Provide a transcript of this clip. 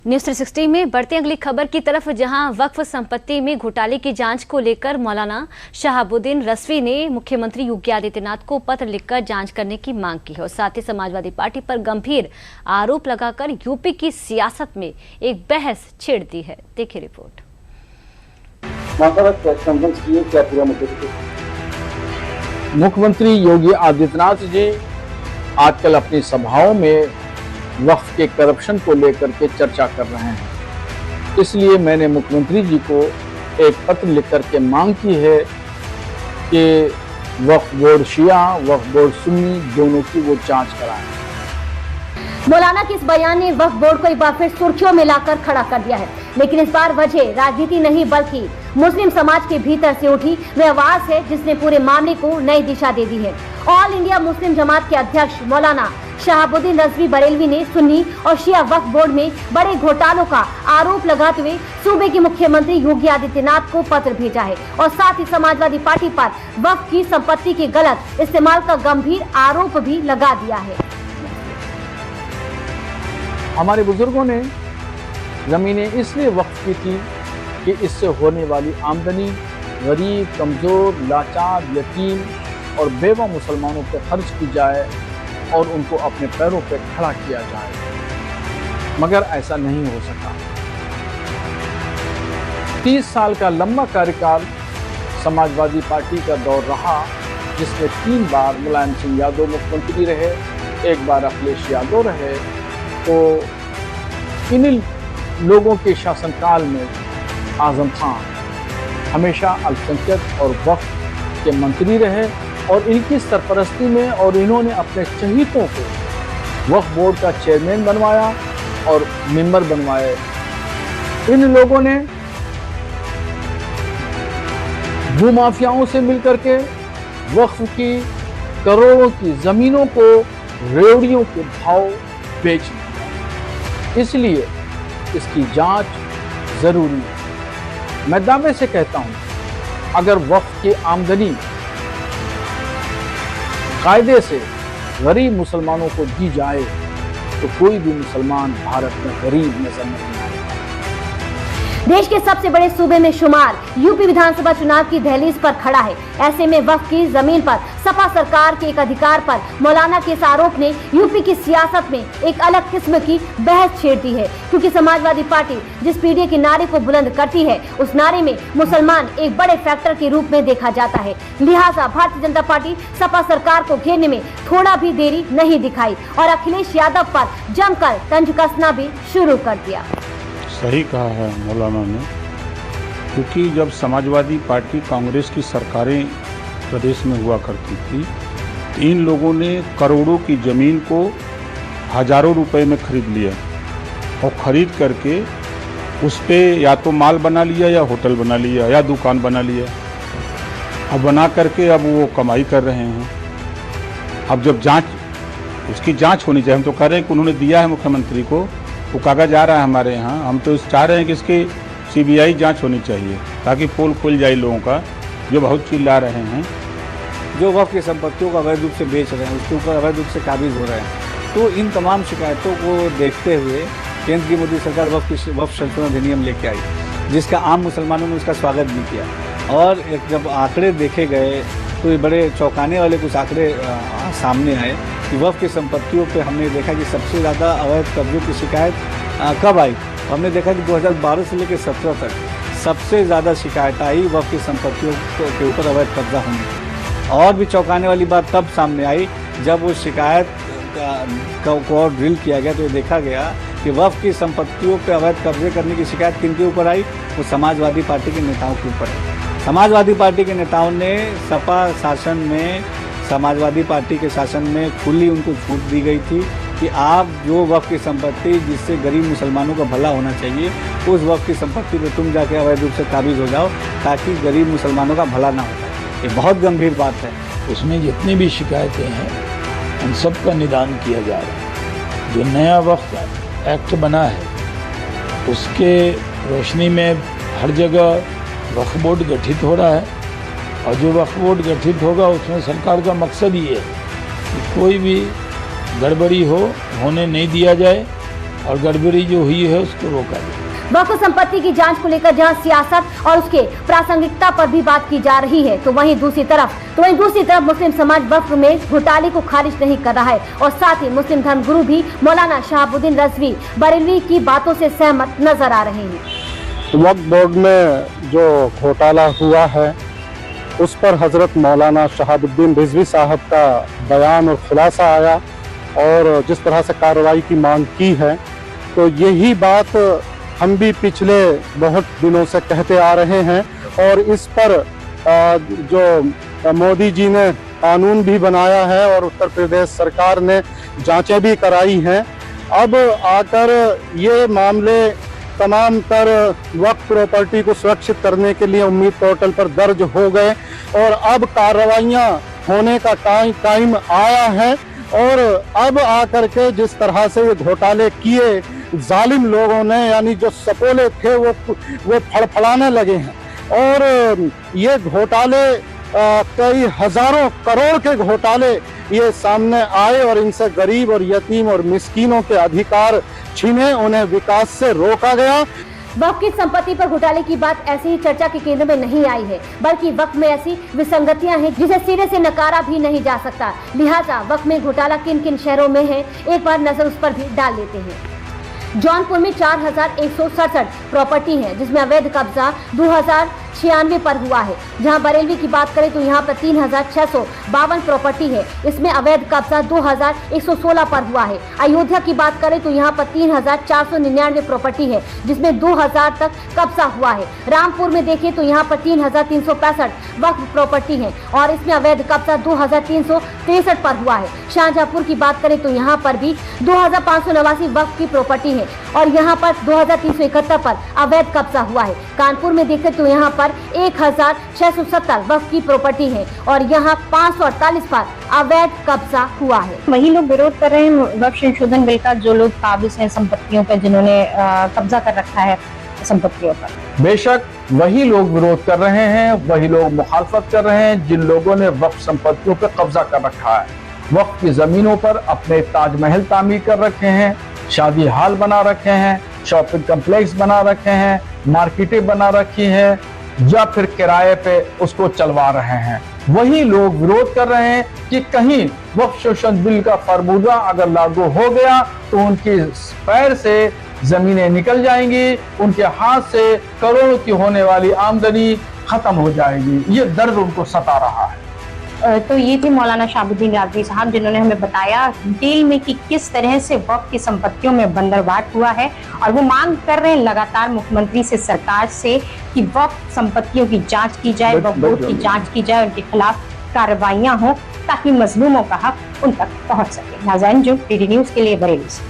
News 360 में बढ़ते अगली खबर की तरफ, जहां वक्फ संपत्ति में घोटाले की जांच को लेकर मौलाना शहाबुद्दीन रजवी ने मुख्यमंत्री योगी आदित्यनाथ को पत्र लिखकर जांच करने की मांग की है और साथ ही समाजवादी पार्टी पर गंभीर आरोप लगाकर यूपी की सियासत में एक बहस छेड़ दी है। देखिए रिपोर्ट। मुख्यमंत्री योगी आदित्यनाथ जी आजकल अपनी सभाओं में वक्फ के करप्शन को लेकर के चर्चा कर रहे हैं, इसलिए मैंने मुख्यमंत्री जी को एक पत्र लिख करके मांग की है कि वक्फ बोर्ड शिया, वक्फ बोर्ड सुन्नी दोनों की वो जांच कराएं। मौलाना के इस बयान ने वक्फ बोर्ड को एक बार फिर सुर्खियों में लाकर खड़ा कर दिया है, लेकिन इस बार वजह राजनीति नहीं बल्कि मुस्लिम समाज के भीतर से उठी वह आवाज है जिसने पूरे मामले को नई दिशा दे दी है। ऑल इंडिया मुस्लिम जमात के अध्यक्ष मौलाना शहाबुद्दीन रजवी बरेलवी ने सुन्नी और शिया वक्फ बोर्ड में बड़े घोटालों का आरोप लगाते हुए सूबे के मुख्यमंत्री योगी आदित्यनाथ को पत्र भेजा है और साथ ही समाजवादी पार्टी पर वक्फ की संपत्ति के गलत इस्तेमाल का गंभीर आरोप भी लगा दिया है। हमारे बुजुर्गों ने जमीनें इसलिए वक्फ की थी कि इससे होने वाली आमदनी गरीब, कमजोर, लाचार, यतीम और बेवा मुसलमानों पर खर्च की जाए और उनको अपने पैरों पर खड़ा किया जाए, मगर ऐसा नहीं हो सका। 30 साल का लंबा कार्यकाल समाजवादी पार्टी का दौर रहा, जिसमें 3 बार मुलायम सिंह यादव मुख्यमंत्री रहे, 1 बार अखिलेश यादव रहे। तो इन लोगों के शासनकाल में आजम खान हमेशा अल्पसंख्यक और वक्फ के मंत्री रहे और इनकी सरपरस्ती में और इन्होंने अपने चहीतों को वक्फ बोर्ड का चेयरमैन बनवाया और मेंबर बनवाए। इन लोगों ने भूमाफियाओं से मिलकर के वक्फ की करोड़ों की जमीनों को रेवड़ियों के भाव बेच दिया। इसलिए इसकी जांच जरूरी है। मैं दावे से कहता हूं, अगर वक्फ की आमदनी कायदे से गरीब मुसलमानों को दी जाए तो कोई भी मुसलमान भारत में गरीब नजर नहीं आएगा। देश के सबसे बड़े सूबे में शुमार यूपी विधानसभा चुनाव की दहलीज पर खड़ा है। ऐसे में वक्फ की जमीन पर सपा सरकार के एक अधिकार पर मौलाना के इस आरोप ने यूपी की सियासत में एक अलग किस्म की बहस छेड़ दी है, क्योंकि समाजवादी पार्टी जिस पीढ़ी के नारे को बुलंद करती है उस नारे में मुसलमान एक बड़े फैक्टर के रूप में देखा जाता है। लिहाजा भारतीय जनता पार्टी सपा सरकार को घेरने में थोड़ा भी देरी नहीं दिखाई और अखिलेश यादव पर जमकर तंज कसना भी शुरू कर दिया। सही कहा है मौलाना ने, क्योंकि जब समाजवादी पार्टी कांग्रेस की सरकारें प्रदेश में हुआ करती थी तो इन लोगों ने करोड़ों की ज़मीन को हज़ारों रुपए में खरीद लिया और ख़रीद करके उस पर या तो माल बना लिया या होटल बना लिया या दुकान बना लिया। अब बना करके अब वो कमाई कर रहे हैं। अब जब उसकी जांच होनी चाहिए। हम तो कह रहे हैं कि उन्होंने दिया है मुख्यमंत्री को, वो कागज आ रहा है हमारे यहाँ। हम तो चाह रहे हैं कि इसकी सीबीआई जांच होनी चाहिए ताकि पोल खुल जाए लोगों का जो बहुत चिल्ला रहे हैं। जो वक्फ की संपत्तियों को अवैध रूप से बेच रहे हैं, उसके ऊपर अवैध रूप से काबिज हो रहे हैं। तो इन तमाम शिकायतों को देखते हुए केंद्र की मोदी सरकार वक्फ संशोधन अधिनियम लेके आई, जिसका आम मुसलमानों ने उसका स्वागत भी किया। और जब आंकड़े देखे गए तो ये बड़े चौंकाने वाले कुछ आंकड़े सामने आए कि वक्फ की संपत्तियों पे हमने देखा कि सबसे ज़्यादा अवैध कब्जों की शिकायत कब आई। हमने देखा कि 2012 से लेकर 17 तक सबसे ज़्यादा शिकायत आई वक्फ की संपत्तियों के ऊपर अवैध कब्जा होने की। और भी चौंकाने वाली बात तब सामने आई जब वो शिकायत को और ड्रिल किया गया तो ये देखा गया कि वक्फ की संपत्तियों पर अवैध कब्जे करने की शिकायत किनके ऊपर आई, वो समाजवादी पार्टी के नेताओं के ऊपर आई। समाजवादी पार्टी के नेताओं ने सपा शासन में, समाजवादी पार्टी के शासन में खुली उनको छूट दी गई थी कि आप जो वक्फ की संपत्ति जिससे गरीब मुसलमानों का भला होना चाहिए उस वक्फ की संपत्ति पे तुम जाके अवैध रूप से काबिज हो जाओ ताकि गरीब मुसलमानों का भला ना हो जाए। ये बहुत गंभीर बात है। उसमें जितनी भी शिकायतें हैं उन सब का निदान किया जा रहा है। जो नया वक्फ एक्ट बना है उसके रोशनी में हर जगह वक्फ बोर्ड गठित हो रहा है और जो वक्फ बोर्ड गठित होगा उसमें सरकार का मकसद ये है कि कोई भी गड़बड़ी होने नहीं दिया जाए और गड़बड़ी जो हुई है उसको रोका जाए। वक्फ संपत्ति की जांच को लेकर जहां सियासत और उसके प्रासंगिकता पर भी बात की जा रही है, तो वहीं दूसरी तरफ मुस्लिम समाज वक्फ में घोटाले को खारिज नहीं कर रहा है और साथ ही मुस्लिम धर्मगुरु भी मौलाना शहाबुद्दीन रज़वी बरेलवी की बातों से सहमत नजर आ रहे हैं। वक्फ बोर्ड में जो घोटाला हुआ है उस पर हजरत मौलाना शहाबुद्दीन रिजवी साहब का बयान और खुलासा आया और जिस तरह से कार्रवाई की मांग की है, तो यही बात हम भी पिछले बहुत दिनों से कहते आ रहे हैं और इस पर जो मोदी जी ने कानून भी बनाया है और उत्तर प्रदेश सरकार ने जांचें भी कराई हैं। अब आकर ये मामले तमाम तर वक्फ प्रॉपर्टी को सुरक्षित करने के लिए उम्मीद पोर्टल पर दर्ज हो गए और अब कार्रवाइयाँ होने का टाइम आया है और अब आकर के जिस तरह से ये घोटाले किए जालिम लोगों ने, यानी जो सपोले थे वो फड़फड़ाने लगे हैं और ये घोटाले कई हजारों करोड़ के घोटाले ये सामने आए और इनसे गरीब और यतीम और मिस्कीनों के अधिकार छीने, उन्हें विकास से रोका गया। वक्फ की संपत्ति पर घोटाले की बात ऐसे ही चर्चा के केंद्र में नहीं आई है, बल्कि वक्फ में ऐसी विसंगतियां हैं जिसे सिरे से नकारा भी नहीं जा सकता। लिहाजा वक्फ में घोटाला किन किन शहरों में है, एक बार नजर उस पर भी डाल लेते हैं। जौनपुर में 4167 प्रॉपर्टी है, जिसमें अवैध कब्जा 2096 पर हुआ है। जहां बरेलवी की बात करें तो यहां पर 3652 प्रॉपर्टी है, इसमें अवैध कब्जा 2116 पर हुआ है। अयोध्या की बात करें तो यहां पर 3499 प्रॉपर्टी है, जिसमें 2000 तक कब्जा हुआ है। रामपुर में देखें तो यहां पर 3365 वक्फ प्रॉपर्टी है और इसमें अवैध कब्जा 2363 पर हुआ है। शाहजहांपुर की बात करें तो यहाँ पर भी 2589 वक्फ की प्रॉपर्टी है और यहाँ पर 2371 पर अवैध कब्जा हुआ है। कानपुर में देखें तो यहाँ पर 1670 वक्फ की प्रॉपर्टी है और यहाँ 548 पर अवैध कब्जा हुआ है। वही लोग विरोध कर रहे हैं वक्फ संशोधन बिल का, जो लोग काबिज हैं संपत्तियों पर, जिन्होंने कब्जा कर रखा है संपत्तियों पर। बेशक वही लोग विरोध कर रहे हैं, वही लोग मुखालफत कर रहे हैं जिन लोगों ने वक्फ संपत्तियों पर कब्जा कर रखा है। वक्फ की जमीनों पर अपने ताजमहल तामीर कर रखे हैं, शादी हाल बना रखे हैं, शॉपिंग कम्प्लेक्स बना रखे हैं, मार्केटें बना रखी हैं या फिर किराए पे उसको चलवा रहे हैं। वही लोग विरोध कर रहे हैं कि कहीं वक्फ संशोधन बिल का फरमूदा अगर लागू हो गया तो उनके पैर से जमीनें निकल जाएंगी, उनके हाथ से करोड़ों की होने वाली आमदनी खत्म हो जाएगी। ये दर्द उनको सता रहा है। तो ये थे मौलाना शहाबुद्दीन रज़वी साहब, जिन्होंने हमें बताया डिटेल में कि किस तरह से वक्फ की संपत्तियों में बंदरबाट हुआ है और वो मांग कर रहे हैं लगातार मुख्यमंत्री से, सरकार से, कि वक्फ संपत्तियों की जांच की जाए, वक्फ बोर्ड की जांच की जाए, उनके खिलाफ कार्रवाइयां हों ताकि मजलूमों का हक उन तक पहुंच सके। नाज़रीन, जो डीडी न्यूज़ के लिए बरेली से।